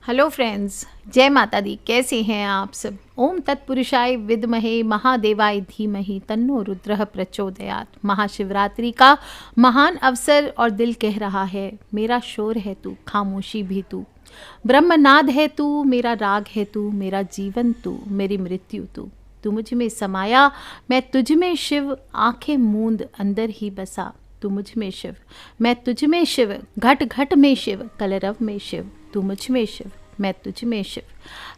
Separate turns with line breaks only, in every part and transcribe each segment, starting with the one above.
Hello friends, जय माता दी। कैसे हैं आप सब? ओम तत्पुरुषाय विद्महे महादेवाय धीमहि तन्नो रुद्रः प्रचोदयात्। महाशिवरात्रि का महान अवसर और दिल कह रहा है, मेरा शोर है तू, खामोशी भी तू, ब्रह्मनाद है तू, मेरा राग है तू, मेरा जीवन तू, मेरी मृत्यु तू। तू मुझ में समाया, मैं तुझ में शिव, आंखें मूंद अंदर ही बसा। तू मुझ में शिव, मैं तुझ में शिव, घट घट में शिव, कलरव में शिव। तू मुझ में शिव, मैं तुझ में शिव,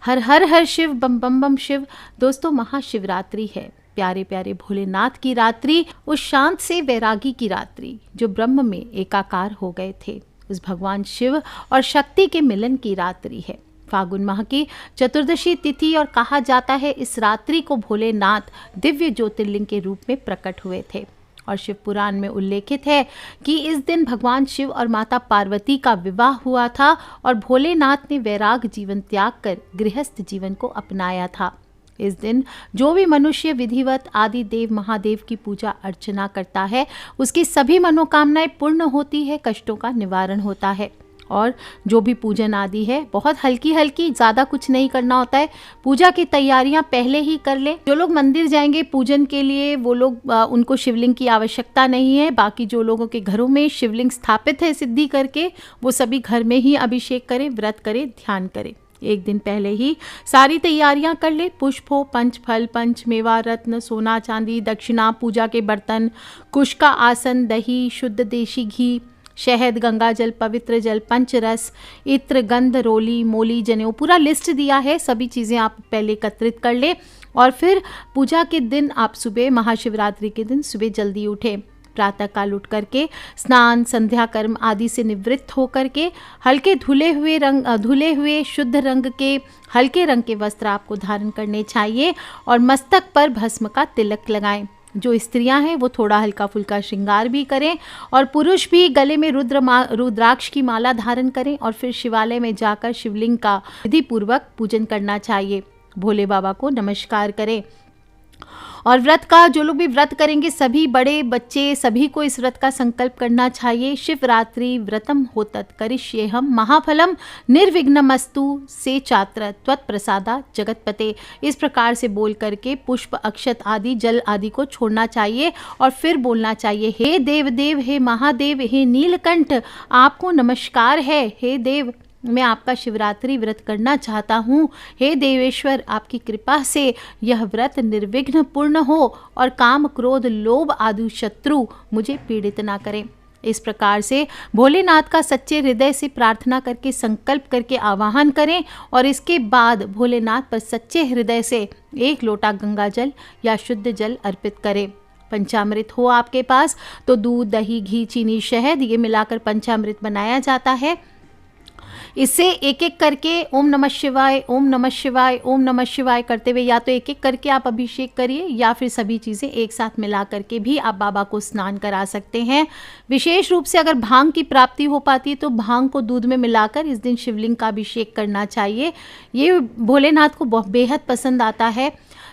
हर हर हर शिव, बम बम बम शिव। दोस्तों, महाशिवरात्रि है, प्यारे प्यारे भोलेनाथ की रात्रि, उस शांत से वैरागी की रात्रि जो ब्रह्म में एकाकार हो गए थे, उस भगवान शिव और शक्ति के मिलन की रात्रि है। फागुन माह की चतुर्दशी तिथि और कहा जाता है इस रात्रि को भोलेनाथ दिव्य ज्योतिर्लिंग के रूप में प्रकट हुए थे। और शिव पुराण में उल्लेखित है कि इस दिन भगवान शिव और माता पार्वती का विवाह हुआ था और भोलेनाथ ने वैराग जीवन त्याग कर गृहस्थ जीवन को अपनाया था। इस दिन जो भी मनुष्य विधिवत आदि देव महादेव की पूजा अर्चना करता है, उसकी सभी मनोकामनाएं पूर्ण होती है, कष्टों का निवारण होता है। और जो भी पूजन आदि है बहुत हल्की हल्की, ज़्यादा कुछ नहीं करना होता है। पूजा की तैयारियां पहले ही कर ले। जो लोग मंदिर जाएंगे पूजन के लिए वो लोग उनको शिवलिंग की आवश्यकता नहीं है। बाकी जो लोगों के घरों में शिवलिंग स्थापित है सिद्धि करके, वो सभी घर में ही अभिषेक करें, व्रत करें, ध्यान करें। एक दिन पहले ही सारी तैयारियां कर ले। पुष्प हो, पंच फल, पंच मेवा, रत्न, सोना चांदी, दक्षिणा, पूजा के बर्तन, कुश का आसन, दही, शुद्ध देशी घी, शहद, गंगा जल, पवित्र जल, पंचरस, इत्र, गंध, रोली, मोली, जनेऊ, पूरा लिस्ट दिया है। सभी चीज़ें आप पहले एकत्रित कर ले और फिर पूजा के दिन आप सुबह, महाशिवरात्रि के दिन सुबह जल्दी उठें। प्रातः काल उठ करके स्नान, संध्या कर्म आदि से निवृत्त होकर के हल्के धुले हुए शुद्ध रंग के हल्के रंग के वस्त्र आपको धारण करने चाहिए और मस्तक पर भस्म का तिलक लगाएं। जो स्त्रियां हैं वो थोड़ा हल्का फुल्का श्रृंगार भी करें और पुरुष भी गले में रुद्राक्ष की माला धारण करें और फिर शिवालय में जाकर शिवलिंग का विधि पूर्वक पूजन करना चाहिए। भोले बाबा को नमस्कार करें। और व्रत का, जो लोग भी व्रत करेंगे, सभी बड़े बच्चे सभी को इस व्रत का संकल्प करना चाहिए। शिवरात्रि व्रतम होतत करिष्येहम महाफलम निर्विघ्नमस्तु से चात्र त्वत्प्रसादा जगतपते। इस प्रकार से बोल करके पुष्प, अक्षत आदि, जल आदि को छोड़ना चाहिए और फिर बोलना चाहिए, हे देव देव, हे महादेव, हे नीलकंठ, आपको नमस्कार है। हे देव, मैं आपका शिवरात्रि व्रत करना चाहता हूँ। हे देवेश्वर, आपकी कृपा से यह व्रत निर्विघ्न पूर्ण हो और काम, क्रोध, लोभ आदि शत्रु मुझे पीड़ित ना करें। इस प्रकार से भोलेनाथ का सच्चे हृदय से प्रार्थना करके संकल्प करके आवाहन करें और इसके बाद भोलेनाथ पर सच्चे हृदय से 1 लोटा गंगा जल या शुद्ध जल अर्पित करें। पंचामृत हो आपके पास तो दूध, दही, घी, चीनी, शहद ये मिलाकर पंचामृत बनाया जाता है। इससे एक एक करके ओम नमः शिवाय, ओम नमः शिवाय, ओम नमः शिवाय करते हुए या तो एक एक करके आप अभिषेक करिए या फिर सभी चीज़ें एक साथ मिला करके भी आप बाबा को स्नान करा सकते हैं। विशेष रूप से अगर भांग की प्राप्ति हो पाती है तो भांग को दूध में मिलाकर इस दिन शिवलिंग का अभिषेक करना चाहिए। ये भोलेनाथ को बहुत बेहद पसंद आता है।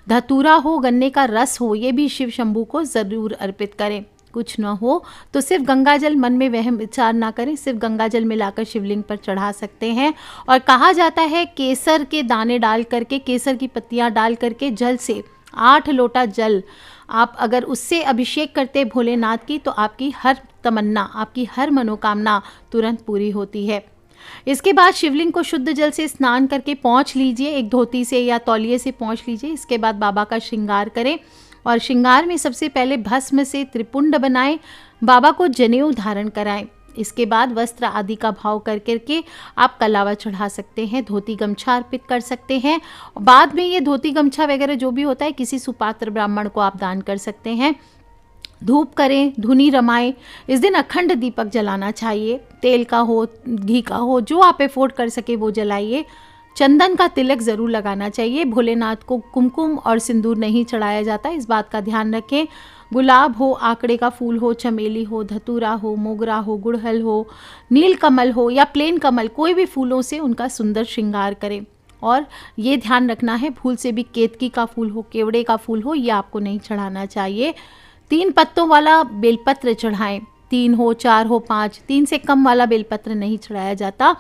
धतूरा हो, गन्ने का रस हो, ये भी शिव शंभू को ज़रूर अर्पित करें। कुछ न हो तो सिर्फ गंगा जल, मन में वहम विचार ना करें, सिर्फ गंगा जल मिलाकर शिवलिंग पर चढ़ा सकते हैं। और कहा जाता है केसर के दाने डाल करके, केसर की पत्तियां डाल करके जल से 8 लोटा जल आप अगर उससे अभिषेक करते भोलेनाथ की तो आपकी हर तमन्ना, आपकी हर मनोकामना तुरंत पूरी होती है। इसके बाद शिवलिंग को शुद्ध जल से स्नान करके पोंछ लीजिए, एक धोती से या तौलिए से पोंछ लीजिए। इसके बाद बाबा का श्रृंगार करें और श्रृंगार में सबसे पहले भस्म से त्रिपुंड बनाएं, बाबा को जनेऊ धारण कराएं। इसके बाद वस्त्र आदि का भाव कर करके आप कलावा चढ़ा सकते हैं, धोती गमछा अर्पित कर सकते हैं। बाद में ये धोती गमछा वगैरह जो भी होता है किसी सुपात्र ब्राह्मण को आप दान कर सकते हैं। धूप करें, धुनी रमाएं। इस दिन अखंड दीपक जलाना चाहिए, तेल का हो, घी का हो, जो आप एफोर्ड कर सके वो जलाइए। चंदन का तिलक ज़रूर लगाना चाहिए। भोलेनाथ को कुमकुम और सिंदूर नहीं चढ़ाया जाता, इस बात का ध्यान रखें। गुलाब हो, आकड़े का फूल हो, चमेली हो, धतूरा हो, मोगरा हो, गुड़हल हो, नील कमल हो या प्लेन कमल, कोई भी फूलों से उनका सुंदर श्रृंगार करें। और ये ध्यान रखना है फूल से भी केतकी का फूल हो, केवड़े का फूल हो, ये आपको नहीं चढ़ाना चाहिए। 3 पत्तों वाला बेलपत्र चढ़ाएं, 3 हो, 4 हो, 5, 3 से कम वाला बेलपत्र नहीं चढ़ाया जाता।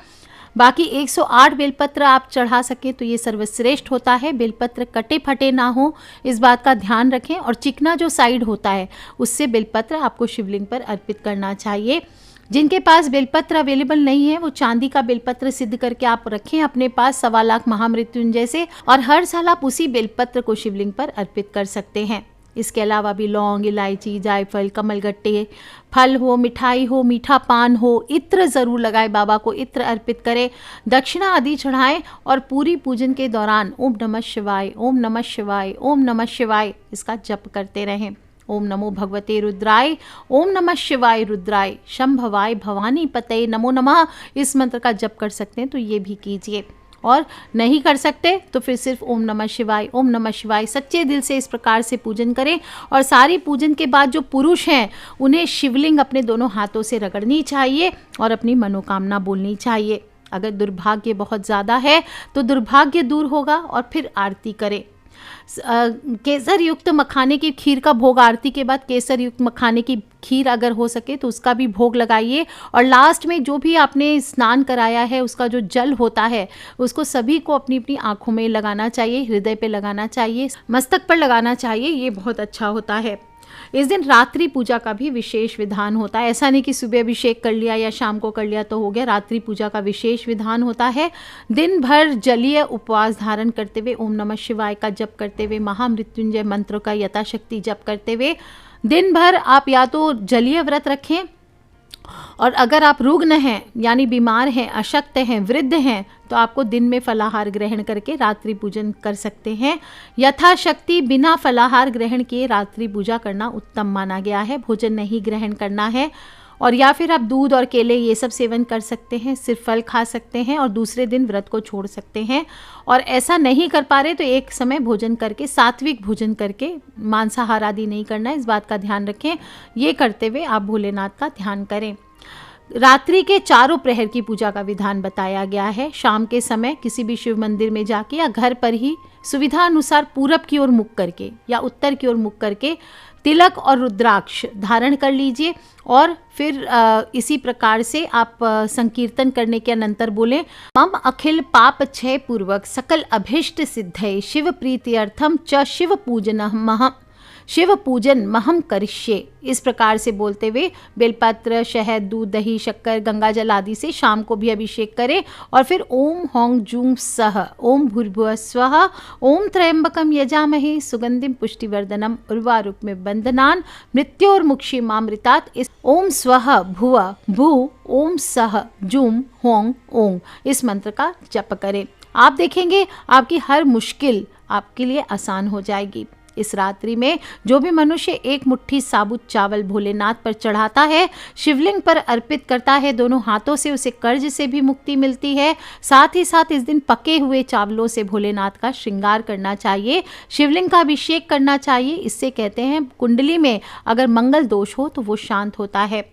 बाकी 108 बेलपत्र आप चढ़ा सकें तो ये सर्वश्रेष्ठ होता है। बेलपत्र कटे फटे ना हो, इस बात का ध्यान रखें। और चिकना जो साइड होता है उससे बेलपत्र आपको शिवलिंग पर अर्पित करना चाहिए। जिनके पास बेलपत्र अवेलेबल नहीं है वो चांदी का बेलपत्र सिद्ध करके आप रखें अपने पास 1.25 लाख महामृत्युंजय से, और हर साल आप उसी बेलपत्र को शिवलिंग पर अर्पित कर सकते हैं। इसके अलावा भी लौंग, इलायची, जायफल, कमलगट्टे, फल हो, मिठाई हो, मीठा पान हो, इत्र ज़रूर लगाए, बाबा को इत्र अर्पित करें, दक्षिणा आदि चढ़ाएं और पूरी पूजन के दौरान ओम नमः शिवाय, ओम नमः शिवाय, ओम नमः शिवाय इसका जप करते रहें। ओम नमो भगवते रुद्राय, ओम नमः शिवाय रुद्राय, शंभवाय भवानी पतये नमो नमः इस मंत्र का जप कर सकते हैं तो ये भी कीजिए। और नहीं कर सकते तो फिर सिर्फ ओम नमः शिवाय, ओम नमः शिवाय सच्चे दिल से इस प्रकार से पूजन करें। और सारी पूजन के बाद जो पुरुष हैं उन्हें शिवलिंग अपने दोनों हाथों से रगड़नी चाहिए और अपनी मनोकामना बोलनी चाहिए। अगर दुर्भाग्य बहुत ज़्यादा है तो दुर्भाग्य दूर होगा। और फिर आरती करें। केसर युक्त मखाने की खीर का भोग, आरती के बाद केसर युक्त मखाने की खीर अगर हो सके तो उसका भी भोग लगाइए। और लास्ट में जो भी आपने स्नान कराया है उसका जो जल होता है उसको सभी को अपनी अपनी आंखों में लगाना चाहिए, हृदय पे लगाना चाहिए, मस्तक पर लगाना चाहिए, ये बहुत अच्छा होता है। इस दिन रात्रि पूजा का भी विशेष विधान होता है। ऐसा नहीं कि सुबह अभिषेक कर लिया या शाम को कर लिया तो हो गया, रात्रि पूजा का विशेष विधान होता है। दिन भर जलीय उपवास धारण करते हुए ओम नमः शिवाय का जप करते हुए, महामृत्युंजय मंत्र का यथाशक्ति जप करते हुए दिन भर आप या तो जलीय व्रत रखें, और अगर आप रुग्ण हैं यानी बीमार हैं, अशक्त हैं, वृद्ध हैं तो आपको दिन में फलाहार ग्रहण करके रात्रि पूजन कर सकते हैं। यथाशक्ति बिना फलाहार ग्रहण किए रात्रि पूजा करना उत्तम माना गया है, भोजन नहीं ग्रहण करना है। और या फिर आप दूध और केले ये सब सेवन कर सकते हैं, सिर्फ फल खा सकते हैं और दूसरे दिन व्रत को छोड़ सकते हैं। और ऐसा नहीं कर पा रहे तो एक समय भोजन करके, सात्विक भोजन करके, मांसाहार आदि नहीं करना है, इस बात का ध्यान रखें। ये करते हुए आप भोलेनाथ का ध्यान करें। रात्रि के चारों प्रहर की पूजा का विधान बताया गया है। शाम के समय किसी भी शिव मंदिर में जाके या घर पर ही सुविधा अनुसार पूरब की ओर मुख करके या उत्तर की ओर मुख करके तिलक और रुद्राक्ष धारण कर लीजिए। और फिर इसी प्रकार से आप संकीर्तन करने के अनंतर बोले, मम अखिल पाप क्षय पूर्वक सकल अभिष्ट सिद्धये शिव प्रीत्यर्थम च शिव पूजन महम करिष्ये। इस प्रकार से बोलते हुए बेलपत्र, शहद, दूध, दही, शक्कर, गंगा जल आदि से शाम को भी अभिषेक करें। और फिर ओम हौं जूं सह, ओम भूर्भुवः स्वः, ओम त्र्यंबकम यजामहे सुगंधिम पुष्टिवर्धनम उर्वारुकमिव बंधनान् मृत्योर्मुक्षीमामृतात्। इस ओम स्वः भुव भू, ओम सह जूं हों ओं इस मंत्र का जप करें। आप देखेंगे आपकी हर मुश्किल आपके लिए आसान हो जाएगी। इस रात्रि में जो भी मनुष्य एक मुट्ठी साबुत चावल भोलेनाथ पर चढ़ाता है, शिवलिंग पर अर्पित करता है दोनों हाथों से, उसे कर्ज से भी मुक्ति मिलती है। साथ ही साथ इस दिन पके हुए चावलों से भोलेनाथ का श्रृंगार करना चाहिए, शिवलिंग का अभिषेक करना चाहिए। इससे कहते हैं कुंडली में अगर मंगल दोष हो तो वो शांत होता है।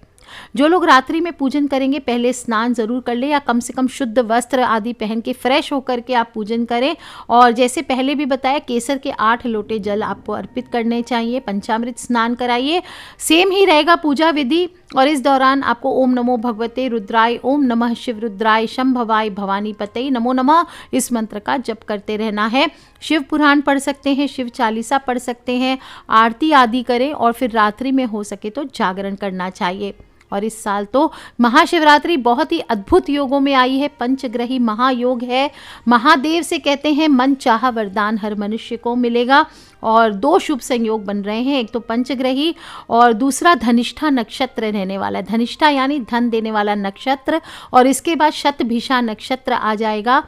जो लोग रात्रि में पूजन करेंगे पहले स्नान जरूर कर ले, या कम से कम शुद्ध वस्त्र आदि पहन के फ्रेश होकर के आप पूजन करें। और जैसे पहले भी बताया, केसर के 8 लोटे जल आपको अर्पित करने चाहिए, पंचामृत स्नान कराइए। सेम ही रहेगा पूजा विधि। और इस दौरान आपको ओम नमो भगवते रुद्राय, ओम नमः शिव रुद्राय, शंभवाय भवानी पतये नमो नमः इस मंत्र का जप करते रहना है। शिव पुराण पढ़ सकते हैं, शिव चालीसा पढ़ सकते हैं, आरती आदि करें। और फिर रात्रि में हो सके तो जागरण करना चाहिए। और इस साल तो महाशिवरात्रि बहुत ही अद्भुत योगों में आई है, पंचग्रही महायोग है। महादेव से कहते हैं मन चाहा वरदान हर मनुष्य को मिलेगा। और 2 शुभ संयोग बन रहे हैं, एक तो पंचग्रही और दूसरा धनिष्ठा नक्षत्र रहने वाला है। धनिष्ठा यानी धन देने वाला नक्षत्र, और इसके बाद शतभिषा नक्षत्र आ जाएगा।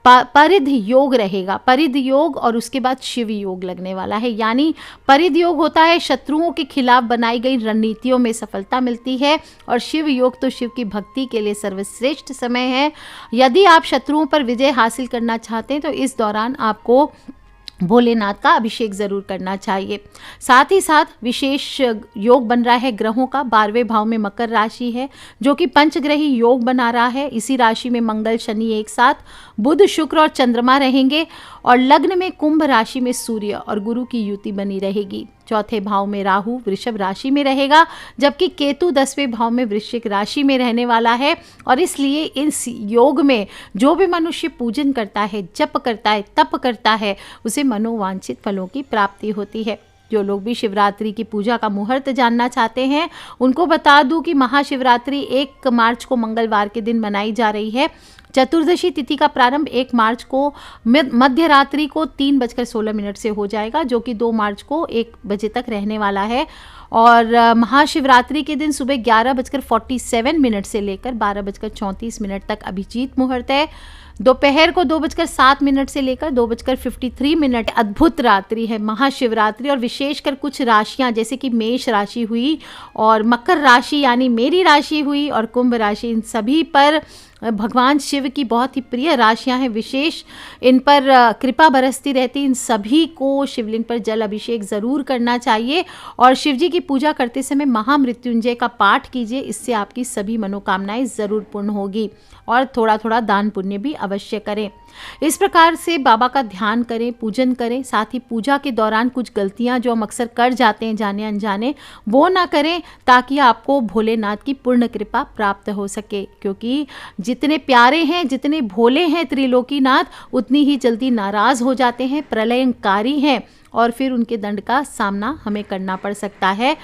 परिध योग रहेगा, परिध योग, और उसके बाद शिव योग लगने वाला है। यानी परिध योग होता है शत्रुओं के खिलाफ बनाई गई रणनीतियों में सफलता मिलती है, और शिव योग तो शिव की भक्ति के लिए सर्वश्रेष्ठ समय है। यदि आप शत्रुओं पर विजय हासिल करना चाहते हैं तो इस दौरान आपको भोलेनाथ का अभिषेक जरूर करना चाहिए। साथ ही साथ विशेष योग बन रहा है ग्रहों का। 12वें भाव में मकर राशि है जो कि पंचग्रही योग बना रहा है। इसी राशि में मंगल शनि एक साथ बुध, शुक्र और चंद्रमा रहेंगे और लग्न में कुंभ राशि में सूर्य और गुरु की युति बनी रहेगी। चौथे भाव में राहु वृषभ राशि में रहेगा, जबकि केतु 10वें भाव में वृश्चिक राशि में रहने वाला है। और इसलिए इस योग में जो भी मनुष्य पूजन करता है, जप करता है, तप करता है, उसे मनोवांछित फलों की प्राप्ति होती है। जो लोग भी शिवरात्रि की पूजा का मुहूर्त जानना चाहते हैं, उनको बता दूं कि महाशिवरात्रि 1 मार्च को मंगलवार के दिन मनाई जा रही है। चतुर्दशी तिथि का प्रारंभ 1 मार्च को मध्य रात्रि को 3:16 से हो जाएगा, जो कि 2 मार्च को 1 बजे तक रहने वाला है। और महाशिवरात्रि के दिन सुबह 11:47 से लेकर 12:34 तक अभिजीत मुहूर्त है। दोपहर को 2:07 से लेकर 2:53 अद्भुत रात्रि है महाशिवरात्रि। और विशेषकर कुछ राशियां जैसे कि मेष राशि हुई और मकर राशि यानी मेरी राशि हुई और कुंभ राशि, इन सभी पर भगवान शिव की बहुत ही प्रिय राशियां हैं, विशेष इन पर कृपा बरसती रहती। इन सभी को शिवलिंग पर जल अभिषेक ज़रूर करना चाहिए और शिव जी की पूजा करते समय महामृत्युंजय का पाठ कीजिए, इससे आपकी सभी मनोकामनाएं ज़रूर पूर्ण होगी। और थोड़ा थोड़ा दान पुण्य भी अवश्य करें। इस प्रकार से बाबा का ध्यान करें, पूजन करें। साथ ही पूजा के दौरान कुछ गलतियां जो हम अक्सर कर जाते हैं जाने अनजाने, वो ना करें, ताकि आपको भोलेनाथ की पूर्ण कृपा प्राप्त हो सके। क्योंकि जितने प्यारे हैं, जितने भोले हैं त्रिलोकीनाथ, उतनी ही जल्दी नाराज हो जाते हैं, प्रलयंकारी हैं और फिर उनके दंड का सामना हमें करना पड़ सकता है।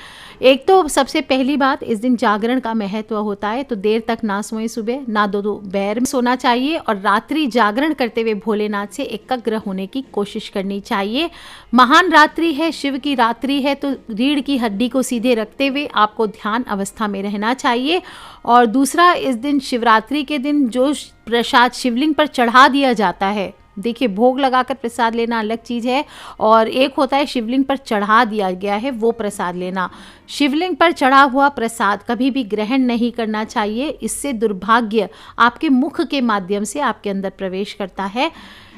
एक तो सबसे पहली बात, इस दिन जागरण का महत्व होता है, तो देर तक ना सोएं, सुबह ना दोपहर में सोना चाहिए और रात्रि जागरण करते हुए भोलेनाथ से एकाग्र होने की कोशिश करनी चाहिए। महान रात्रि है, शिव की रात्रि है, तो रीढ़ की हड्डी को सीधे रखते हुए आपको ध्यान अवस्था में रहना चाहिए। और दूसरा, इस दिन शिवरात्रि के दिन जो प्रसाद शिवलिंग पर चढ़ा दिया जाता है, देखिए भोग लगाकर प्रसाद लेना अलग चीज़ है और एक होता है शिवलिंग पर चढ़ा दिया गया है वो प्रसाद लेना। शिवलिंग पर चढ़ा हुआ प्रसाद कभी भी ग्रहण नहीं करना चाहिए, इससे दुर्भाग्य आपके मुख के माध्यम से आपके अंदर प्रवेश करता है।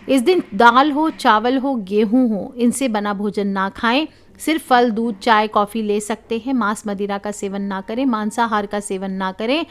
इस दिन दाल हो, चावल हो, गेहूं हो, इनसे बना भोजन ना खाएं। सिर्फ फल, दूध, चाय, कॉफ़ी ले सकते हैं। मांस मदिरा का सेवन ना करें, मांसाहार का सेवन ना करें।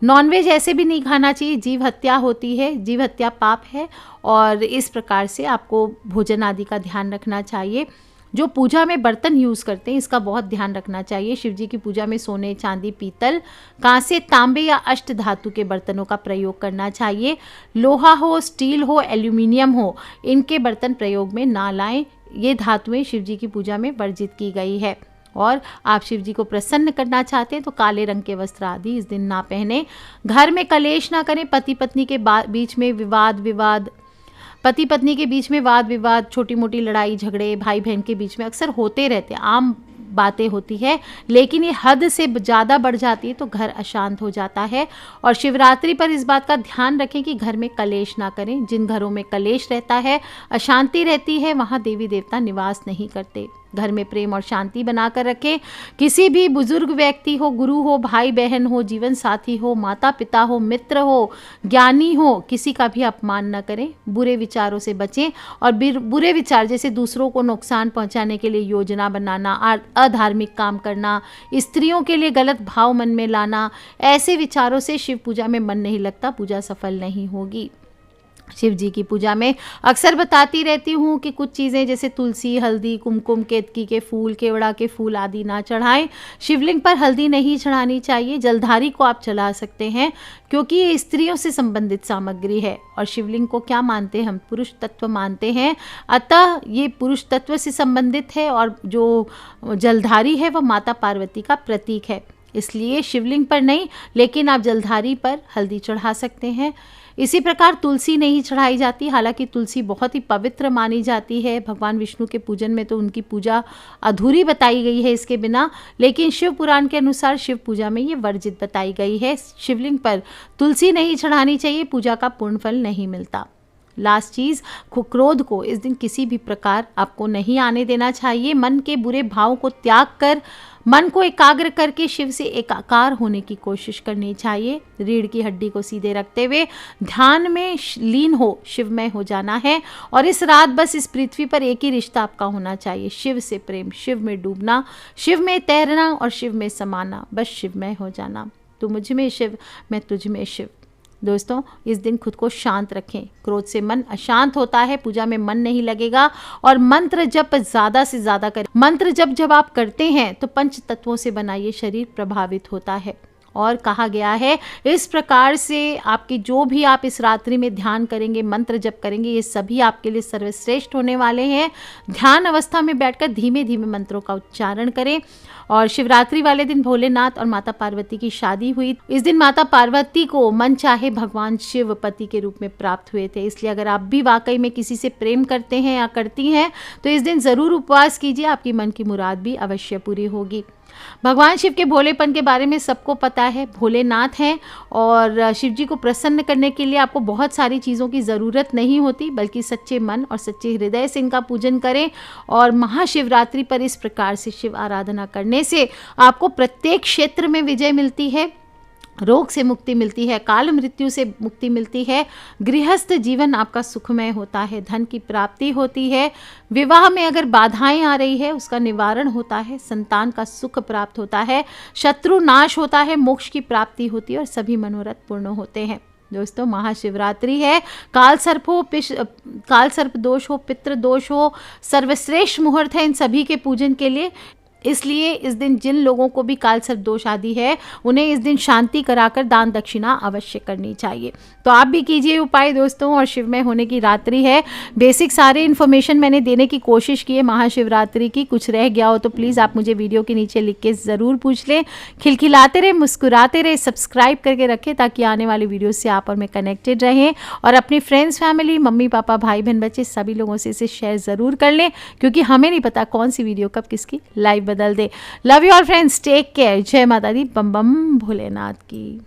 नॉनवेज ऐसे भी नहीं खाना चाहिए, जीव हत्या होती है, जीव हत्या पाप है। और इस प्रकार से आपको भोजन आदि का ध्यान रखना चाहिए। जो पूजा में बर्तन यूज़ करते हैं, इसका बहुत ध्यान रखना चाहिए। शिव जी की पूजा में सोने, चांदी, पीतल, कांसे, तांबे या अष्ट धातु के बर्तनों का प्रयोग करना चाहिए। लोहा हो, स्टील हो, एल्यूमिनियम हो, इनके बर्तन प्रयोग में ना लाएं। ये धातुएं शिव जी की पूजा में वर्जित की गई है। और आप शिव जी को प्रसन्न करना चाहते हैं तो काले रंग के वस्त्र आदि इस दिन ना पहने। घर में कलेश ना करें। पति पत्नी के बीच में पति पत्नी के बीच में वाद विवाद, छोटी मोटी लड़ाई झगड़े भाई बहन के बीच में अक्सर होते रहते हैं, आम बातें होती है, लेकिन ये हद से ज़्यादा बढ़ जाती है तो घर अशांत हो जाता है। और शिवरात्रि पर इस बात का ध्यान रखें कि घर में कलेश ना करें। जिन घरों में कलेश रहता है, अशांति रहती है, वहाँ देवी देवता निवास नहीं करते। घर में प्रेम और शांति बनाकर रखें। किसी भी बुजुर्ग व्यक्ति हो, गुरु हो, भाई बहन हो, जीवन साथी हो, माता पिता हो, मित्र हो, ज्ञानी हो, किसी का भी अपमान न करें। बुरे विचारों से बचें और बुरे विचार जैसे दूसरों को नुकसान पहुंचाने के लिए योजना बनाना, अधार्मिक काम करना, स्त्रियों के लिए गलत भाव मन में लाना, ऐसे विचारों से शिव पूजा में मन नहीं लगता, पूजा सफल नहीं होगी। शिव जी की पूजा में अक्सर बताती रहती हूँ कि कुछ चीज़ें जैसे तुलसी, हल्दी, कुमकुम, केतकी के फूल, केवड़ा के फूल आदि ना चढ़ाएं। शिवलिंग पर हल्दी नहीं चढ़ानी चाहिए। जलधारी को आप चढ़ा सकते हैं क्योंकि ये स्त्रियों से संबंधित सामग्री है। और शिवलिंग को क्या मानते हैं हम? पुरुष तत्व मानते हैं, अतः ये पुरुष तत्व से संबंधित है और जो जलधारी है वह माता पार्वती का प्रतीक है। इसलिए शिवलिंग पर नहीं, लेकिन आप जलधारी पर हल्दी चढ़ा सकते हैं। इसी प्रकार तुलसी नहीं चढ़ाई जाती, हालांकि तुलसी बहुत ही पवित्र मानी जाती है। भगवान विष्णु के पूजन में तो उनकी पूजा अधूरी बताई गई है इसके बिना, लेकिन शिव पुराण के अनुसार शिव पूजा में ये वर्जित बताई गई है। शिवलिंग पर तुलसी नहीं चढ़ानी चाहिए, पूजा का पूर्ण फल नहीं मिलता। लास्ट चीज़, क्रोध को इस दिन किसी भी प्रकार आपको नहीं आने देना चाहिए। मन के बुरे भाव को त्याग कर मन को एकाग्र करके शिव से एकाकार होने की कोशिश करनी चाहिए। रीढ़ की हड्डी को सीधे रखते हुए ध्यान में लीन हो, शिवमय हो जाना है। और इस रात बस इस पृथ्वी पर एक ही रिश्ता आपका होना चाहिए, शिव से प्रेम, शिव में डूबना, शिव में तैरना और शिव में समाना, बस शिवमय हो जाना। तू मुझ में शिव, मैं तुझ में शिव। दोस्तों इस दिन खुद को शांत रखें, क्रोध से मन अशांत होता है, पूजा में मन नहीं लगेगा और मंत्र जप ज़्यादा से ज़्यादा करें। मंत्र जब आप करते हैं तो पंच तत्वों से बना ये शरीर प्रभावित होता है और कहा गया है इस प्रकार से आपकी जो भी आप इस रात्रि में ध्यान करेंगे, मंत्र जप करेंगे, ये सभी आपके लिए सर्वश्रेष्ठ होने वाले हैं। ध्यान अवस्था में बैठकर धीमे धीमे मंत्रों का उच्चारण करें। और शिवरात्रि वाले दिन भोलेनाथ और माता पार्वती की शादी हुई। इस दिन माता पार्वती को मन चाहे भगवान शिव पति के रूप में प्राप्त हुए थे। इसलिए अगर आप भी वाकई में किसी से प्रेम करते हैं या करती हैं तो इस दिन ज़रूर उपवास कीजिए, आपकी मन की मुराद भी अवश्य पूरी होगी। भगवान शिव के भोलेपन के बारे में सबको पता है, भोलेनाथ हैं और शिव जी को प्रसन्न करने के लिए आपको बहुत सारी चीज़ों की ज़रूरत नहीं होती, बल्कि सच्चे मन और सच्चे हृदय से इनका पूजन करें। और महाशिवरात्रि पर इस प्रकार से शिव आराधना करने से आपको प्रत्येक क्षेत्र में विजय मिलती है, रोग से मुक्ति मिलती है, काल मृत्यु से मुक्ति मिलती है, गृहस्थ जीवन आपका सुखमय होता है, धन की प्राप्ति होती है, विवाह में अगर बाधाएं आ रही है उसका निवारण होता है, संतान का सुख प्राप्त होता है, शत्रु नाश होता है, मोक्ष की प्राप्ति होती है और सभी मनोरथ पूर्ण होते हैं। दोस्तों महाशिवरात्रि है, काल सर्प दोष हो, पितृ दोष हो, सर्वश्रेष्ठ मुहूर्त है इन सभी के पूजन के लिए। इसलिए इस दिन जिन लोगों को भी काल सर्प दोष आदि है उन्हें इस दिन शांति कराकर दान दक्षिणा अवश्य करनी चाहिए। तो आप भी कीजिए उपाय दोस्तों। और शिवमय होने की रात्रि है, बेसिक सारे इन्फॉर्मेशन मैंने देने की कोशिश की है महाशिवरात्रि की। कुछ रह गया हो तो प्लीज़ आप मुझे वीडियो के नीचे लिख के ज़रूर पूछ लें। खिलखिलाते रहे, मुस्कुराते रहे, सब्सक्राइब करके रखें ताकि आने वाली वीडियो से आप और मैं कनेक्टेड रहें। और अपनी फ्रेंड्स, फैमिली, मम्मी पापा, भाई बहन, बच्चे सभी लोगों से इसे शेयर ज़रूर कर लें, क्योंकि हमें नहीं पता कौन सी वीडियो कब किसकी लाइव बदल दे। Love you all friends, take care. जय माता दी, बम बम भोलेनाथ की।